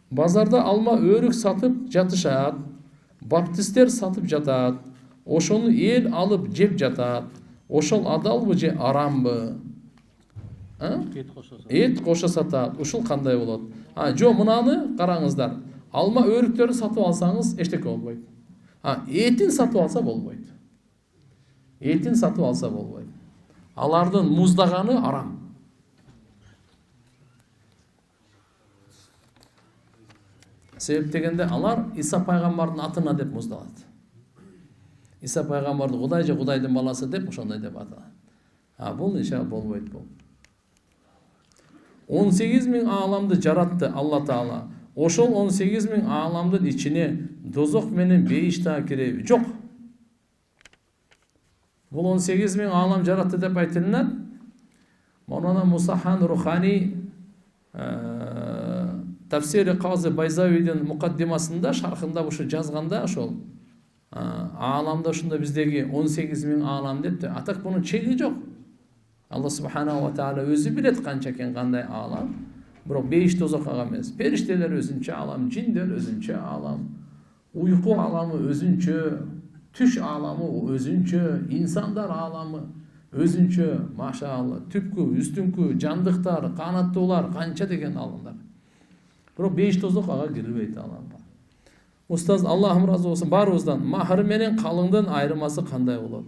Базарда алма өрік сатып жатышат, баптистер сатып жатат, ошону эл алып жеп жатат. Ошол адалбы же арамбы? Эт кошо сатат. Ушул кандай болот? Жо, мынаны караңыздар. Алма өрүктөрүн сатып алсаңыз эчтеке болбойт. Этин сатып алса болбойт. Этин сатып алса болбойт. Алардын муздаганы арам. Себеп дегенде алар Иса пайгамбардын атына деп муздалат. Иса пайгамбарды Кудай же Кудайдын баласы деп ошондой деп аталат. Бул иша болбойт бул. 18.000 ааламды жаратты Алла Таала. Ошол 18.000 ааламдын ичине дозок менен бейиш да киреби? Жок. Бул 18.000 аалам жаратты деп айтылат. Монона Мусахан Рухани Тафсири Казы Байзавийдин мукаддимасында, шархында ушу жазганда ошол ааламда ушунда биздеги 18.000 аалам депти. Атак бунун чеги жок. Алла Субханаху ва Таала өзү билет канча экен кандай аалам. Бирок бейиш дозок эмес. Периштелер өзүнчө аалам, жиндер өзүнчө аалам, уйку ааламы өзүнчө, түш ааламы өзүнчө, инсандар ааламы өзүнчө, машаалла, түпкү, үстүңкү, жандыктар, канаттуулар, канча деген ааламдар. Бирок бейиш дозок ага кирбейт ааламга. Устаз Аллахым ыраазы болсун, баарыбыздан махыр менен калыңдын айырмасы кандай болот?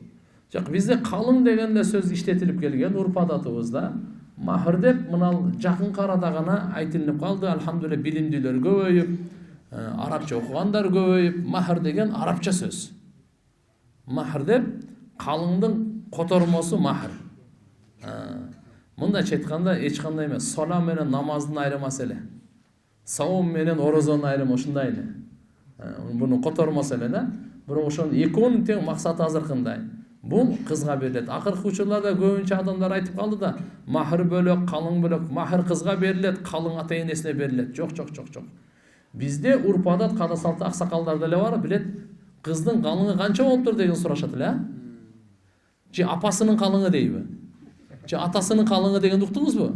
Жок, бизде калың деген да сөз иштетилип келген урп адатыбызда. Махыр деп мына жакынкы арада гана айтылып калды. Алхамдулилlah билимдүүлөр көбөйүп, арабча окугандар көбөйүп, махыр деген арабча сөз. Махыр деп калыңдын котормосу махыр. Мындайча айтканда эч кандай эмес. Сола менен намаздын айырмасы эле. Саум менен орозонун айырмасы ушундай эле. Буну котормосу эле да. Бирок ошонун экөөнүн тең максаты азыркындай. Бул кызга берилет. Акыркы учурларда көбүнчө адамдар айтып калды да, махыр бөлөк, калың бөлөк. Махыр кызга берилет, калың ата энесине берилет. Жок. Бизде урп адат, када салты аксакалдар деле бар, билет. Кыздын калыңы канча болуптур деген сурашат эле, Же апасынын калыңы дейби? Же атасынын калыңы дегенди уктуңузбу?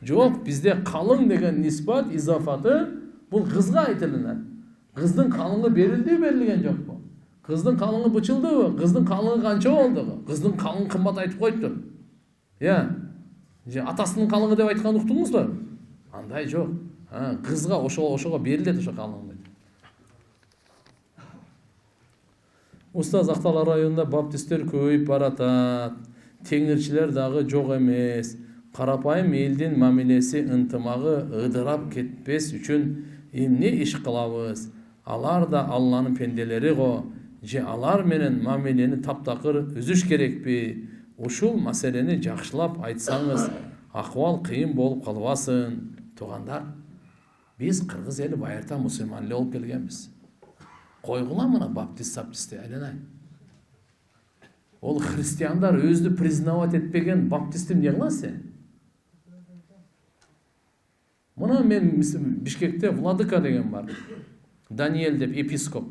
Жок, бизде калың деген ниспат, изафаты бул кызга айтылат. Кыздын калыңы берилди, берилген жокпу? Кыздын калыңы бычылдыбы? Кыздын калыңы канча болду? Кыздын калыңы кымбат айтып коюптур. Же атасынын калыңы деп айтканды уктуңузбу? Андай жок. Кызга ошого берилет ошо калың. Устаз, Актал районунда баптисттер көбөйүп баратат. Теңирчилер дагы жок эмес. Карапайым элдин мамилеси ынтымагы ыдырап кетпес үчүн эмне иш кылабыз? Алар да Алланын пенделери го. Же алар менен мамилени таптакыр үзүш керекпи? Ушул маселени жакшылап айтсаңыз, акыбал кыйын болуп калбасын. Туугандар, биз кыргыз эли байырта мусулман эле болуп келгенбиз. Койгула мына баптист айланай. Ол христиандар өзү признавать этпеген баптистти эмне кыласың? Мына мен Бишкекте владыка деген бар. Даниэль деп епископ.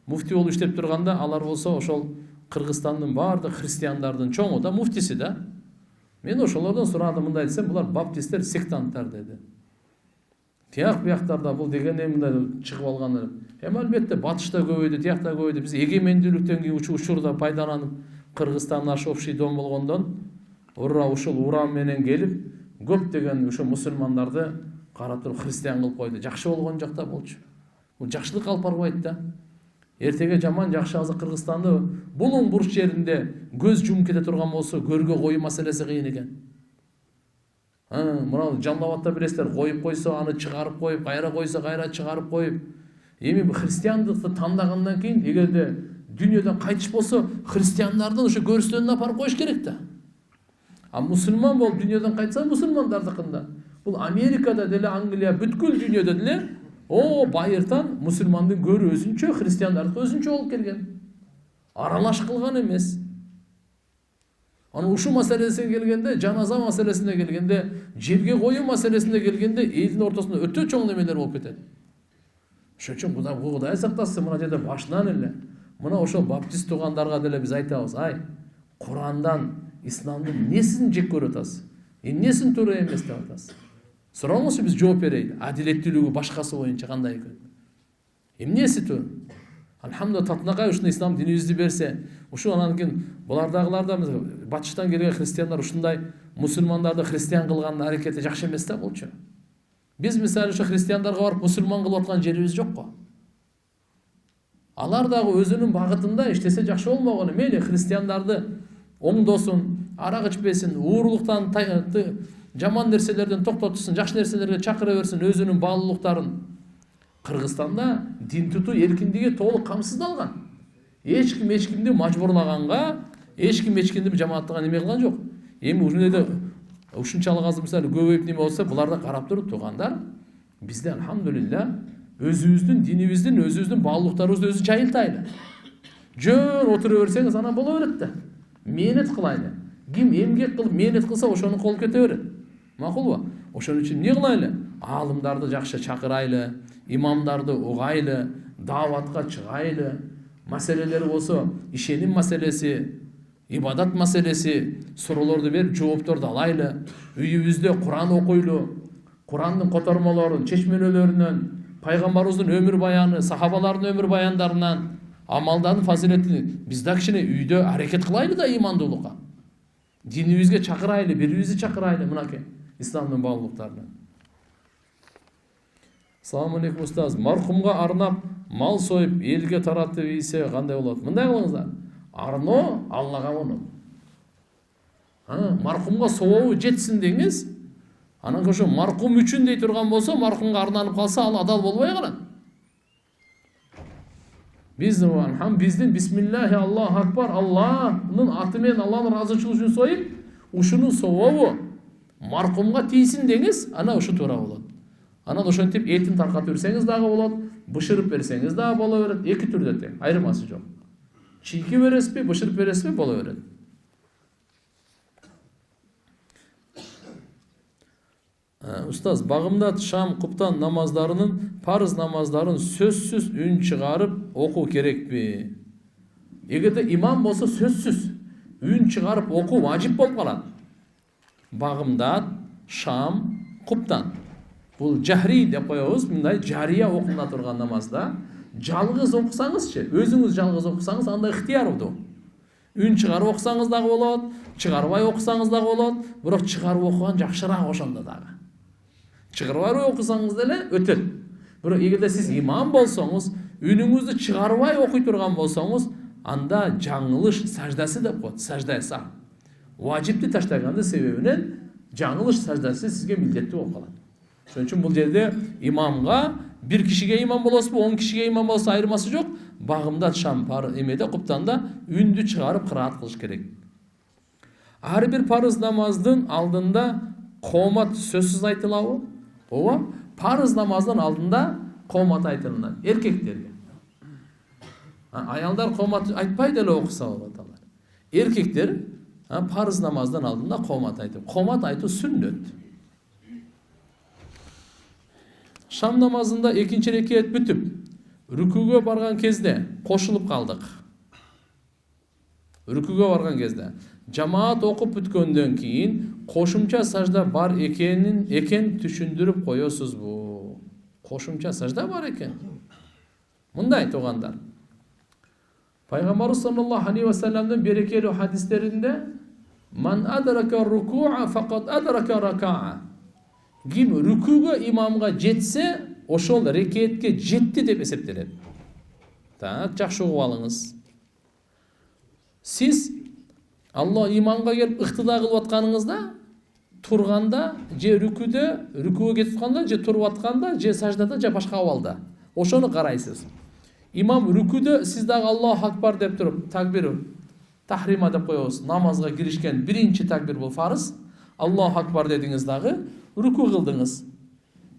Муфти болуп иштеп турганда, алар болсо ошол Кыргызстандын баардык христиандардын чоңу да, муфтиси да. Мен ошолордон сурадым, мындай десем, булар баптисттер сектанттар деди. Тияк бияктарда бул деген эмне чыгып алган. Албетте батышта көбөйдү, тиякта көбөйдү. Биз эгемендүүлүктөн кийин учурда пайдаланып Кыргызстан наш общий дом болгондон ушул урам менен келип көптөгөн ушу мусулмандарды каратып христиан кылып койду. Жакшы болгон жакта болчу. Бул жакшылык алып барбайт да. Эртеге жаман жакшы азыр Кыргызстанды булуң буруш жеринде көз жумуп кете турган болсо көргө коюу маселеси кыйын экен. Мына Жалал Абадта билесиздер, коюп койсо аны чыгарып коюп, кайра койсо кайра чыгарып коюп. Эми бул христиандыкты тандагандан кийин эгерде дүйнөдөн кайтыш болсо, христиандардын ушу көрсөтүнүн апарып коюш керек да. Мусулман болуп дүйнөдөн кайтса, мусулмандардыкында. Бул Америкада деле, Англия, бүткүл дүйнөдө деле байыртан мусулмандын көрү өзүнчө, христиандардыкы өзүнчө болуп келген. Аралаш кылган эмес. Ушу маселесине келгенде, жаназа маселесине келгенде, жерге коюу маселесине келгенде элдин ортосунда өтө чоң немелер болуп кетет. Ошон үчүн Кудай сактасын, мына жерде башынан эле мына ошо баптист туугандарга деле биз айтабыз, Курандан, исламдын эмнесин жек көрүп атасыз? Эмнесин туура эмес деп атасыз? Сураңызчы, биз жооп берейли. Адилеттүүлүгү башкасы боюнча кандай экен? Эмнеси ту? Алхамдулилlah, татынакай ушундай ислам динибизди берсе, ушу анан кийин булардагылар да батыштан келген христиандар ушундай мусулмандарды христиан кылган аракети жакшы эмес да болчу. Биз мисалы ушу христиандарга барып мусулман кылып аткан жерибиз жок го. Алар дагы өзүнүн багытында иштесе жакшы болмогону, мейли христиандарды оңдосун, арак ичпесин, уурулуктан, жаман нерселерден токтотушун, жакшы нерселерге чакыра берсин, өзүнүн баалуулуктарын. Кыргызстанда дин тутуу эркиндиги толук камсыздалган. Эч кимди мажбурлаганга, эч кимди жамааттыга неме кылган жок. Эми ушунчалык азыр мисалы көбөйүп неме болсо, буларда карап туруп туугандар, бизде алхамдулилlah өзүбүздүн динибиздин, өзүбүздүн баалуулуктарыбызды өзү жайылтайлы. Жөн отура берсеңиз анан боло берет да. Мээнет кылайлы. Ким эмгек кылып мээнет кылса, ошону колуп кете берет. Макулбу? Ошон үчүн эмне кылайлы? Аалымдарды жакшы чакырайлы, имамдарды угайлы, дааватка чыгайлы. Маселелери болсо, ишеним маселеси, ибадат маселеси, суроолорду берип, жоопторду алайлы. Үйүбүздө Куран окуйлу, Курандын котормолорун, чечмелөлөрүнөн, пайгамбарыбыздын өмүр баяны, сахабалардын өмүр баяндарынан, амалдардын фазилетин биз да кичине үйдө аракет кылайлы да имандуулукка. Динибизге чакырайлы, бирибизди чакырайлы мынакей исламдын баалуулуктарына. Assalamu alaikum устаз. Маркумга арнап мал союп элге таратып ийсе кандай болот? Мындай кылыңыздар. Арно Аллага конот. Маркумга сообу жетсин деңиз. Анан ошо маркум үчүн дей турган болсо, маркумга арнанып калса, ал адал болбой калат. Биздин бисмиллахи Аллаху акбар, Аллахнын аты менен, Аллахнын ыраазычылыгы үчүн союп, ушунун сообу маркумга тийсин деңиз, ана ушу туура болот. Анан ошентип этин таркатып берсеңиз дагы болот, бышырып берсеңиз дагы боло берет. Эки түрдө тең, айырмасы жок. Чийки бересизби, бышырып бересизби, боло берет. Устаз, багымдат шам куптан намаздарынын парыз намаздарын сөзсүз үн чыгарып окуу керекпи? Эгерде имам болсо сөзсүз үн чыгарып окуу важип болуп калат. Багымдат, шам, куптан. Бул жахри деп коебуз, мындай жария окула турган намазда жалгыз окусаңызчы, өзүңүз жалгыз окусаңыз анда ыктыярдуу. Үн чыгарып окусаңыз дагы болот, чыгарбай окусаңыз дагы болот, бирок чыгарып окуган жакшыраак ошондо дагы. Чыгарбай окусаңыз деле өтөт. Бирок эгерде сиз имам болсоңуз, үнүңүздү чыгарбай окуй турган болсоңуз, анда жаңылыш саждасы деп коет, саждасы. Важипти таштагандын себебинен жаңылыш саждасы сизге милдеттүү болуп калат. Ошон үчүн бул жерде имамга бир кишиге имам болосузбу, 10 кишиге имам болсо айырмасы жок. Багымдат шам эмеде куптанда үндү чыгарып кыраат кылыш керек. Ар бир парыз намаздын алдында коомат сөзсүз айтылабы? Ооба, парыз намаздын алдында коомат айтылат эркектерге. Аялдар коомат айтпай деле окуса болот алар. Эркектер парыз намаздын алдында коомат айтып, коомат айтуу сүннөт. Шам намазында экинчи рекет бүтүп, рүкүгө барган кезде кошулуп калдык. Рүкүгө барган кезде жамаат окуп бүткөндөн кийин кошумча сажда бар экен түшүндүрүп коесузбу? Кошумча сажда бар экен. Мындай туугандар. Пайгамбарыбыз саллаллаху алейхи ва салламдын берекелүү хадистеринде "Ман адрака руку'a фақат адрака рака'a". Ким рүкүгө имамга жетсе, ошол рекетке жетти деп эсептелет. Так, жакшы угуп алыңыз. Сиз Алла имамга келип ыктыда кылып атканыңызда, турганда, же рүкүгө кетип атканда, же туруп атканда, же саждада, же башка абалда. Ошону карайсыз. Имам рүкүдө сиз дагы Аллаху акбар деп туруп, такбир, тахрима деп коебуз. Намазга киришкен биринчи такбир бул фарыз. Аллаху акбар дедиңиз дагы, рүкү кылдыңыз.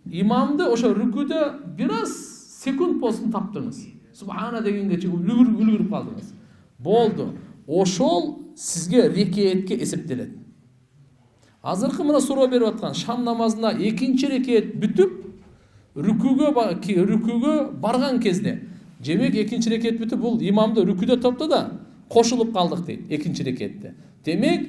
Имамды ошо рүкүдө бир аз секунд болсун таптыңыз. Субхана дегенге чейин үлгүрүп калдыңыз. Болду. Ошол сизге рекетке эсептелет. Азыркы мына суроо берип аткан шам намазында экинчи рекет бүтүп, рүкүгө барган кезде, демек экинчи рекет бүтүп, бул имамды рүкүдө топто да кошулуп калдык дейт экинчи рекетте. Демек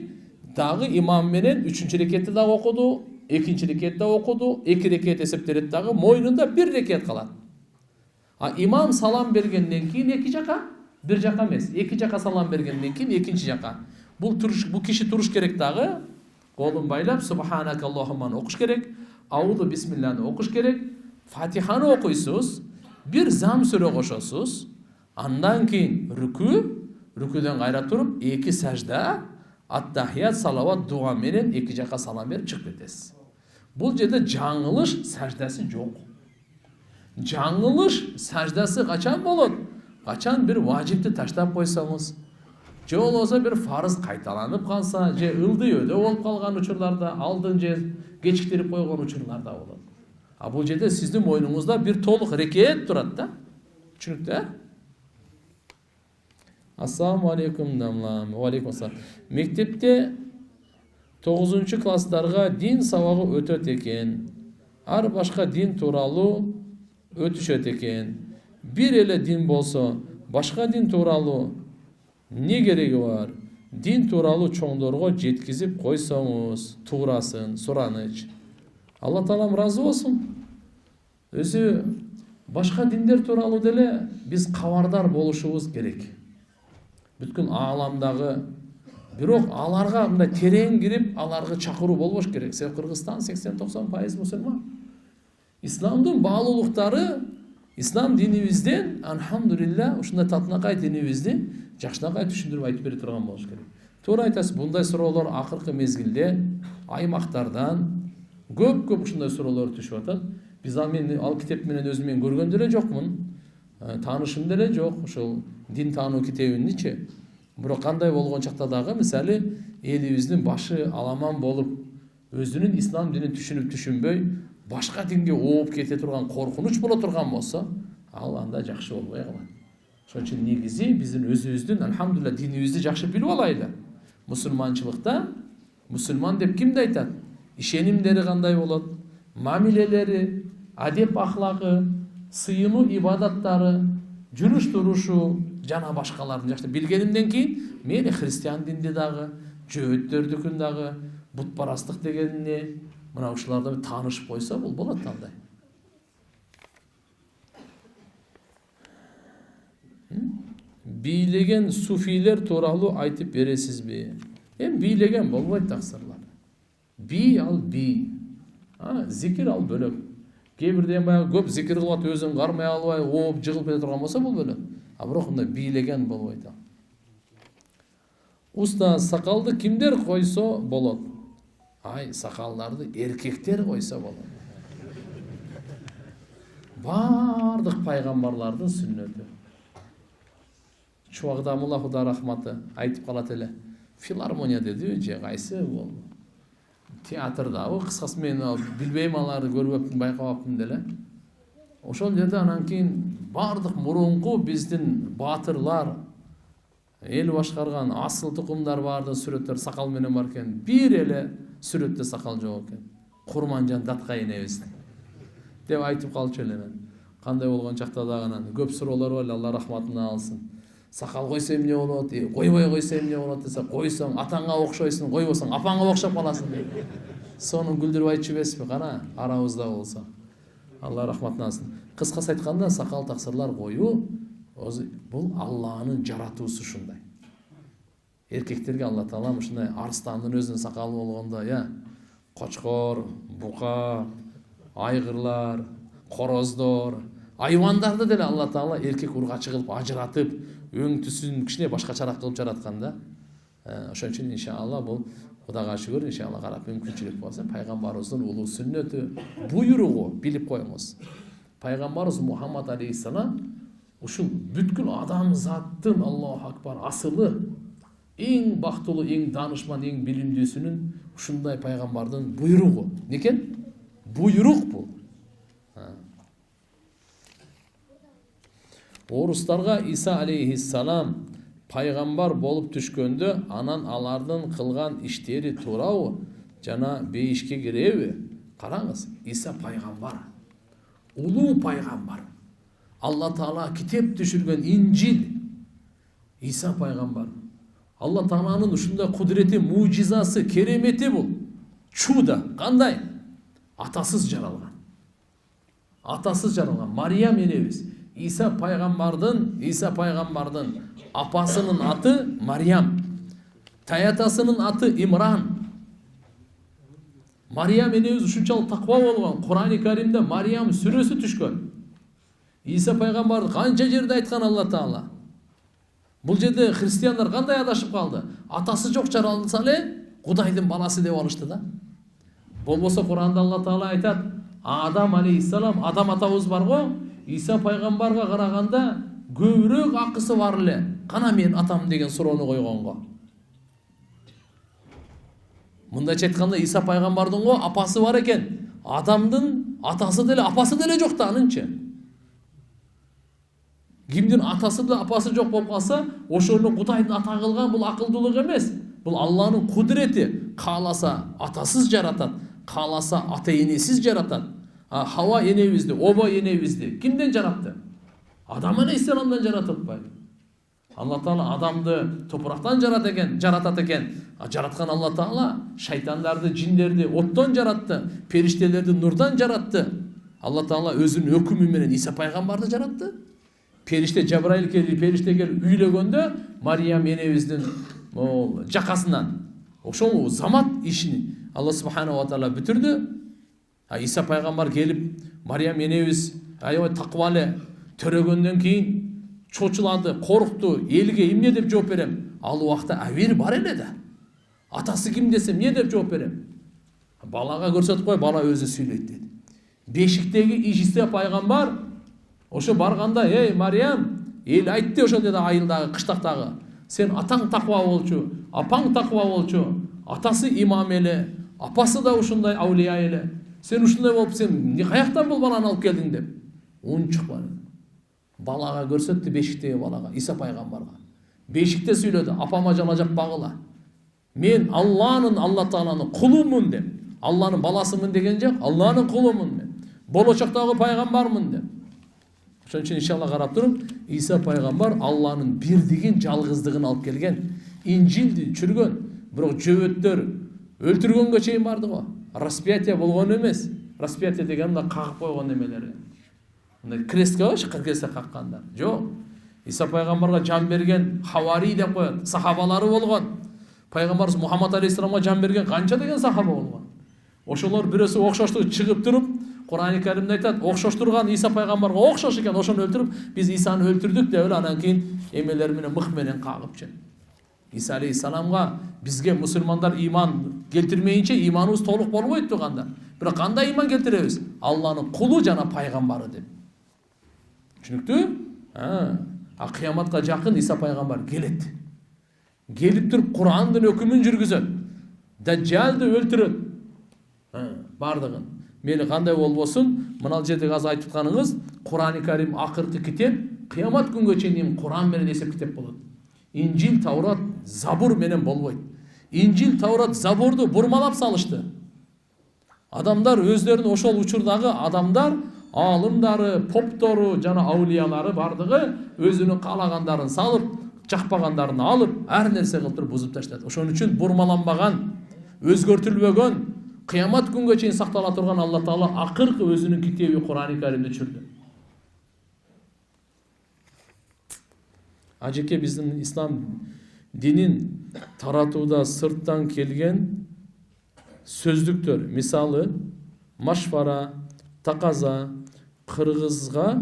дагы имам менен үчүнчү рекетти дагы окуду, экинчи рекетте окуду, 2 рекет эсептелет дагы, мойнунда 1 рекет калат. А имам салам бергенден кийин 2 жака, 1 жака эмес, 2 жака салам бергенден кийин 2 жака. Бул киши туруш керек дагы, колун байлап субханака аллахумманы окуш керек, аузу бисмиллахны окуш керек, фатиханы окуйсуз, бир зам сүрө кошосуз, андан кийин рүкүдөн кайра туруп 2 сажда, аттахият, салават, дуа менен 2 жака салам берип чыгып кетесиз. Бул жерде жаңылыш саждасы жок. Жаңылыш саждасы качан болот? Качан бир важипти таштап койсоңуз, же болбосо бир фарыз кайталанып калса, же ылдыйөдө болуп калган учурларда, алдын же кечиктирип койгон учурларда болот. А бул жерде сиздин мойнуңузда бир толук рекет турат да. Түшүнүктүү? Ассаламу алейкум дамлам. Ва алейкум ассалам. Мектепте 9-класстарга дин сабагы өтөт экен. Ар башка дин тууралуу өтүшөт экен. Бир эле дин болсо, башка дин тууралуу не кереги бар? Дин тууралуу чоңдорго жеткизип койсоңуз, туурасын, сураныч. Алла таалам разы болсун. Өзү башка диндер тууралуу деле биз кабардар болушубуз керек. Бүткүл ааламдагы, бирок аларга мындай терең кирип, аларга чакыруу болбош керек. Себеби Кыргызстан 80-90% мусулман. Исламдын баалуулуктары, ислам динибизден, алхамдулилля, ушундай татынакай динибизди жакшынакай түшүндүрүп айтып бере турган болуш керек. Туура айтасыз, мындай суроолор акыркы мезгилде аймактардан көп ушундай суроолор түшүп атат. Биз ал китеп менен өзүм көргөн деле жокмун. Таанышым деле жок ушул дин таануу китебиничи. Бирок кандай болгон чакта дагы, мисалы, элибиздин башы аламан болуп, өзүнүн ислам динин түшүнүп түшүнбөй, башка динге ооп кете турган коркунуч боло турган болсо, ал анда жакшы болбой калат. Ошон үчүн негизи биздин өзүбүздүн алхамдулилла динибизди жакшы билип алайлы. Мусулманчылыкта мусулман деп кимди айтат? Ишенимдери кандай болот? Мамилелери, адеп ахлагы, сыйынуу ибадаттары, жүрүш турушу жана башкаларын жакшы билгенимден кийин, мени христиан динди дагы, жөөттөрдүкүн дагы, бутпарастык дегенне, мына ушуларда таанышып койсо бул болот андай. Бийлеген суфилер тууралуу айтып бересизби? Бийлеген болбойт таксырлар. Ал би. Зикир ал бөлөк. Кээ бирден баягы көп зикир кылып өзүн кармай албай, ооп жыгылып кете турган болсо бул бөлөк. А бирок мындай бийлеген болбойт. Уста, сакалды кимдер койсо болот? Сакалдарды эркектер койсо болот. Бардык пайгамбарлардын сүннөтү. Чубагдамулла Худа рахматы айтып калат эле. Филармония деди же кайсы бул? Театрдагы, кыскасы мен билбейм, аларды көрбөпмүн, байкабапмын деле. Ошол жерде анан кийин бардык мурунку биздин баатырлар, эл башкарган асыл тукумдар бардын сүрөттөр сакал менен бар экен. Бир эле сүрөттө сакал жок экен. Курманжан Даткай энебиздин деп айтып калчу эле. Кандай болгон чакта дагы анан көп суроолор бар, Алла рахматына алсын. Сакал койсо эмне болот, койбой койсо эмне болот десе, койсоң атаңа окшойсуң, койбосоң апаңа окшоп каласың дейт. Сону күлдүрүп айтчу эмеспи, кана арабызда болсо. Алла рахматына алсын. Кыскасы айтканда, сакал таксырлар коюу бул Алланын жаратуусу ушундай. Эркектерге Алла таалам ушундай арстандын өзүнүн сакалы болгондо, кочкор, бука, айгырлар, короздор, айвандарды деле Алла таала эркек ургачы кылып ажыратып, өң түсүн кичине башкачараак кылып жараткан да. Ошон үчүн иншалла бул Кудайга шүгүр, иншалла карап мүмкүнчүлүк болсо пайгамбарыбыздын улуу сүннөтү, буйругу билип коюңуз. Пайгамбарыбыз Мухаммад алейхиссалам ушул бүткүл адамзаттын Аллаху акбар асылы, эң бактылуу, эң данышман, эң билимдүүсүнүн ушундай пайгамбардын буйругу. Некен? Буйрук бул. Орустарга Иса алейхиссалам пайгамбар болуп түшкөндө, анан алардын кылган иштери туурабы жана бейишке киреби? Караңыз, Иса пайгамбар, улуу пайгамбар. Алла таала китеп түшүргөн Инжил. Иса пайгамбар. Алла тааланын ушундай кудурети, мужизасы, керемети бул. Чудо, кандай? Атасыз жаралган. Атасыз жаралган. Мариям энебиз Иса пайгамбардын апасынын аты Мариям. Таятасынын аты Имран. Мариям энебиз ушунчалык таква болгон. Кур'ан-ы Каримде Мариям сүрөсү түшкөн. Иса пайгамбарды канча жерде айткан Алла Таала. Бул жерде христиандар кандай адашып калды? Атасы жок жаралса эле Кудайдын баласы деп алышты да. Болбосо Кур'анда Алла Таала айтат, Адам алейхиссалам, Адам атабыз барго, Иса пайгамбарга караганда көбүрөөк акысы бар эле. Кана мен атам деген суроону койгонго. Мындайча айтканда Иса пайгамбардын го апасы бар экен. Адамдын атасы деле апасы деле жок да анынчы. Кимдин атасы да апасы жок болуп калса, ошону Кудайдын ата кылган бул акылдуулук эмес. Бул Алланын кудурети. Кааласа атасыз жаратат, кааласа ата энесиз жаратат. Хава энебизди, Оба энебизди кимден жаратты? Адам алейхиссаламдан жаратылбайбы? Алла Таала адамды топурактан жаратат экен. Жараткан Алла Таала шайтандарды, жиндерди оттон жаратты, периштелерди нурдан жаратты. Алла Таала өзүнүн өкүмү менен Иса пайгамбарды жаратты. Периште Жабраил келип, периште келип үйлөгөндө Мариям энебиздин жакасынан ошол замат ишин Алла субханаху ва таала бүтүрдү. Иса пайгамбар келип, Мариям энебиз аябай таквалы төрөгөндөн кийин чочулады, коркту, элге эмне деп жооп берем? Ал убакта абир бар эле да. Атасы ким десем, эмне деп жооп берем? Балага көрсөтүп кой, бала өзү сүйлөйт деди. Бешиктеги Иса пайгамбар ошо барганда, "Эй Мариям, эл айтты ошо" деди айылдагы, кыштактагы. "Сен атаң таква болчу, апаң таква болчу, атасы имам эле, апасы да ушундай аулия эле. Сен ушундай болуп, сен каяктан бул баланы алып келдиң" деп. Унчук бар. Балага көрсөттү, бешиктеги балага, Иса пайгамбарга. Бешикте сүйлөдү, "Апама жала жаппагыла. Мен Алла Тааланын кулумун" деп. Алланын баласымын деген жок, Алланын кулумун мен. Болочоктогу пайгамбармын деп. Ошон үчүн иншалла карап туруп, Иса пайгамбар Алланын бирдигин, жалгыздыгын алып келген. Инжилди чүргөн, бирок жөөттөр өлтүргөнгө чейин барды го. Распятие болгон эмес. Распятие деген мына кагып койгон эмелери. Мына крестке койчу, крестке каккандар. Жок. Иса пайгамбарга жан берген хавари деп коет. Сахабалары болгон. Пайгамбарыбыз Мухаммад алейхиссаламга жан берген канча деген сахаба болгон. Ошолор бирөөсү окшоштук чыгып туруп, Кур'ан-ы Каримде айтат, окшоштурган Иса пайгамбарга окшош экен, ошону өлтүрүп, биз Исаны өлтүрдүк деп эле анан кийин эмелер менен мык менен кагыпчы. Иса алейхиссаламга бизге мусулмандар иман келтирмейинче иманыбыз толук болбойт турганда. Бирок кандай иман келтиребиз? Алланын кулу жана пайгамбары деп. Түшүнүктүү? Кыяматка жакын Иса пайгамбар келет. Келип туруп Кур'андын өкүмүн жүргүзөт. Даджалды өлтүрөт. Бардыгын. Мели кандай болбосун, мына жерде азыр айтып атканыңыз, Кур'ан-ы Карим акыркы китеп, кыямат күнгө чейин Кур'ан менен эсеп китеп болот. Инжил, Таврат, Забур менен болбойт. Инжил, Таврат, Забурду бурмалап салышты. Адамдар өздөрүнүн ошол учурдагы адамдар, алымдары, поптору жана аулиялары бардыгы өзүнүн каалагандарын салып, жакпагандарын алып, ар нерсе кылып туруп бузуп таштады. Ошон үчүн бурмаланбаган, өзгөртүлбөгөн, кыямат күнгө чейин сактала турган Алла Таала акыркы өзүнүн китеби Кур'ан-ы Каримди түшүрдү. Ажеке биздин ислам динин таратууда сырттан келген сөздүктөр, мисалы машфара, таказа, кыргызча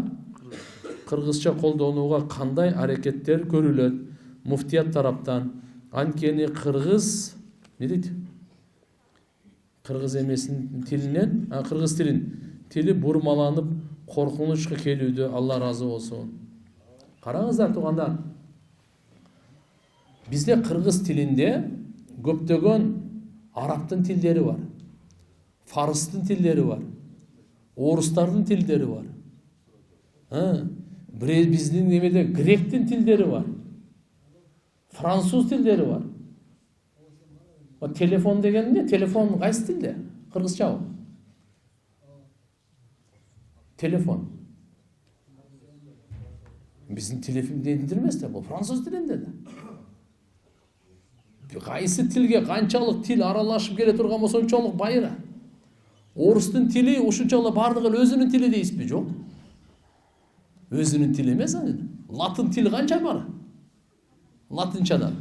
колдонууга кандай аракеттер көрүлөт муфтият тараптан? Анткени кыргыз не дейт? Кыргыз эмесин тилинен, кыргыз тили бурмаланып коркунучка келүүдө. Алла разы болсун. Караңыздар туугандар. Бизде кыргыз тилинде көптөгөн арабтын тилдери бар. Фарстын тилдери бар. Орустардын тилдери бар. Биздин эмеде гректин тилдери бар. Француз тилдери бар. Телефон деген эмне? Телефон кайсы тилде? Кыргызчабы? Телефон. Биздин телефон эмес да, бул француз тилинде да. Кайсы тилге канчалык тил аралашып келе турган болсо ончолук байыра. Орустун тили ушунчалык бардыгы эле өзүнүн тили дейсизби? Жок. Өзүнүн тили эмес аны. Латын тили канча бар? Латынчадан.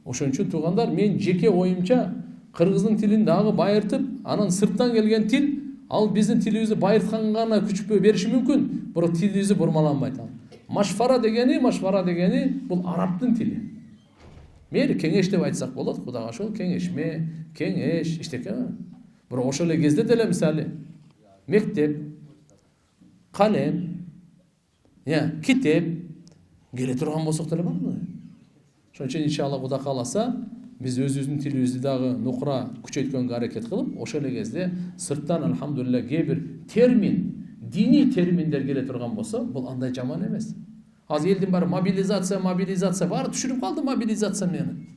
Ошон үчүн туугандар, мен жеке оюмча кыргыздын тилин дагы байыртып, анан сырттан келген тил, ал биздин тилибизди байыртканга гана күч бериши мүмкүн, бирок тилибизди бурмаланбайт. Машфара дегени бул арабтын тили. Мейли кеңеш деп айтсак болот, Кудайга ошол кеңешме, кеңеш, иштеке. Бирок ошол эле кезде деле мисалы мектеп, калем, китеп келе турган болсок деле барбы? Ошон үчүн иншалла Кудай кааласа, биз өзүбүздүн тилибизди дагы нукура күчөйткөнгө аракет кылып, ошол эле кезде сырттан алхамдулилля кээ бир термин, диний терминдер келе турган болсо, бул андай жаман эмес. Азыр элдин баары мобилизация, баары түшүрүп калды мобилизация менен.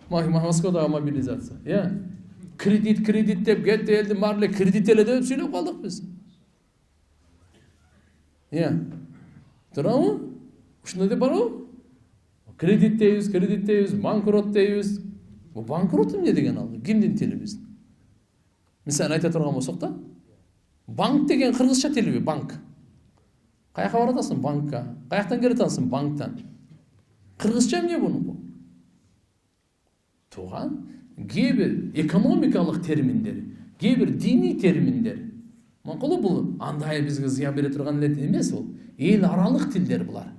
Москвадагы мобилизация. Кредит деп кетти, элдин баары эле кредит эле деп сүйлөп калдык биз. Туурабы? Ушундай деп барбы? Кредит дейбиз, банкрот дейбиз. Бул банкрот эмне деген ал? Кимдин тили биз? Мисалы айта турган болсок да, банк деген кыргызча тилби, банк. Каяка баратасың банкка? Каяктан келатасың банктан? Кыргызча эмне бул? Тууган, кээ бир экономикалык терминдер, кээ бир диний терминдер. Макулу бул андай бизге зыян бере турган эмес бул. Эл аралык тилдер булар.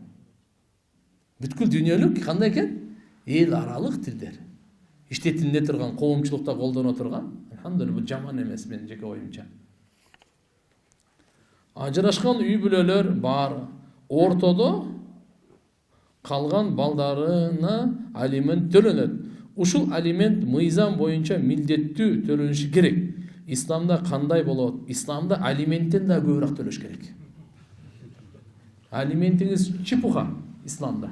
Бүткүл дүйнөлүк кандай экен? Эл аралык тилдер. Иштетилине турган, коомчулукта колдоно турган. Алхамдулилlah, бул жаман эмес менин жеке оюмча. Ажырашкан үй бүлөлөр бар. Ортодо калган балдарына алимент төлөнөт. Ушул алимент мыйзам боюнча милдеттүү төлөнүшү керек. Исламда кандай болот? Исламда алименттен да көбүрөөк төлөш керек. Алиментиңиз чепуха исламда.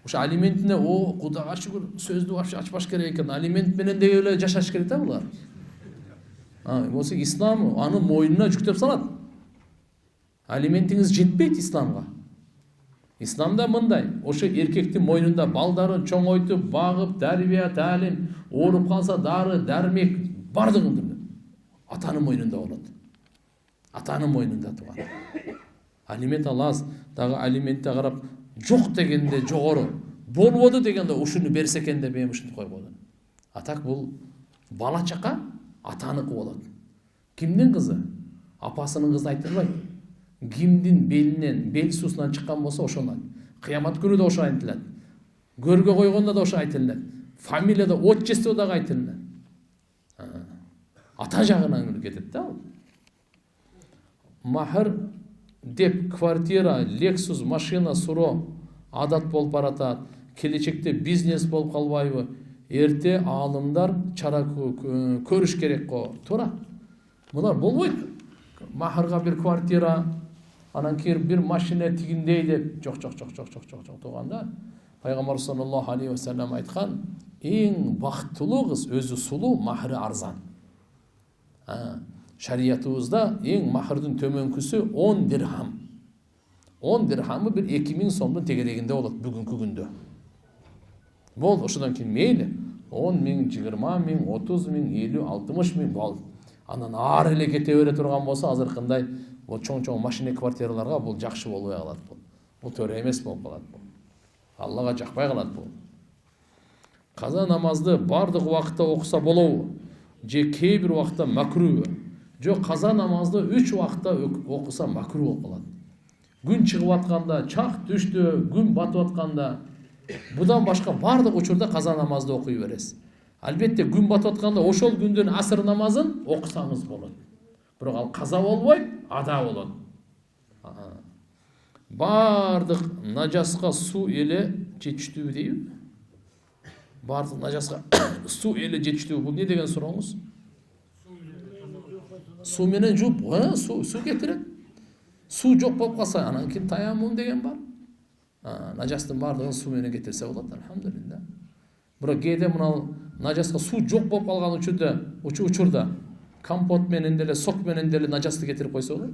Ошо алиментине Кудайга шүгүр сөздү вообще ачпаш керек экен. Алимент менен деге эле жашаш керек да булар. Болсо ислам аны мойнуна жүктөп салат. Алиментиңиз жетпейт исламга. Исламда мындай, ошо эркектин мойнунда балдарын чоңойтуп, багып, тарбия, таалим, ооруп калса дары, дармек бардыгын атанын мойнунда болот. Атанын мойнунда турган. Алимент аласыз, дагы алиментте карап, жок дегенде жогору, болбоду дегенде ушуну берсе экен деп эми ушинтип койгон. Атак бул бала чака атаныкы болот. Кимдин кызы? Апасынын кызы айтылбайт. Кимдин белинен, бел суусунан чыккан болсо ошондан. Кыямат күнү да ошо айтылат. Көргө койгондо да ошо айтылат. Фамилияда отчество дагы айтылат. Ата жагынан кетет да. Махр деп квартира, Lexus машина суроо адат болуп баратат. Келечекте бизнес болуп калбайбы? Эрте аалымдар чара көрүш керек го. Туура. Булар болбойт. Махрга бир квартира, анан кийин бир машина тигиндей деп, жок тууганда. Пайгамбар саллаллаху алейхи ва саллям айткан, эң бактылуу кыз өзү сулуу, махры арзан. Шариятыбызда эң махрдын төмөнкүсү 10 дирхам. 10 дирхамы бир 2000 сомдун тегерегинде болот бүгүнкү күндө. Бол, ошондон кийин мейли 10 миң, 20 миң, 30 миң, 50, 60 миң бол. Анан ары эле кете бере турган болсо, азыркындай бул чоң машина квартираларга бул жакшы болбой калат бул. Бул төрө эмес болуп калат бул. Аллага жакпай калат бул. Каза намазды бардык убакытта окуса болобу? Же кээ бир убакытта макруу? Жок, каза намазды 3 убакытта окуса макруу болуп калат. Күн чыгып атканда, чак түштө, күн батып атканда, будан башка бардык учурда каза намазды окуй бересиз. Албетте күн батып атканда ошол күндүн асыр намазын окусаңыз болот. Бирок ал каза болбойт, ада болот. Бардык нажаска суу эле жетиштүү дейби? Бардык нажаска суу эле жетиштүү. Бул не деген сурооңуз? Суу менен жууп, суу кетирет. Суу жок болуп калса, анан кийин таяммум деген бар. Нажастын бардыгын суу менен кетирсе болот, алхамдулилlah. Бирок кээде мына нажаска суу жок болуп калган учурда компот менен деле, сок менен деле нажасты кетирип койсо болот.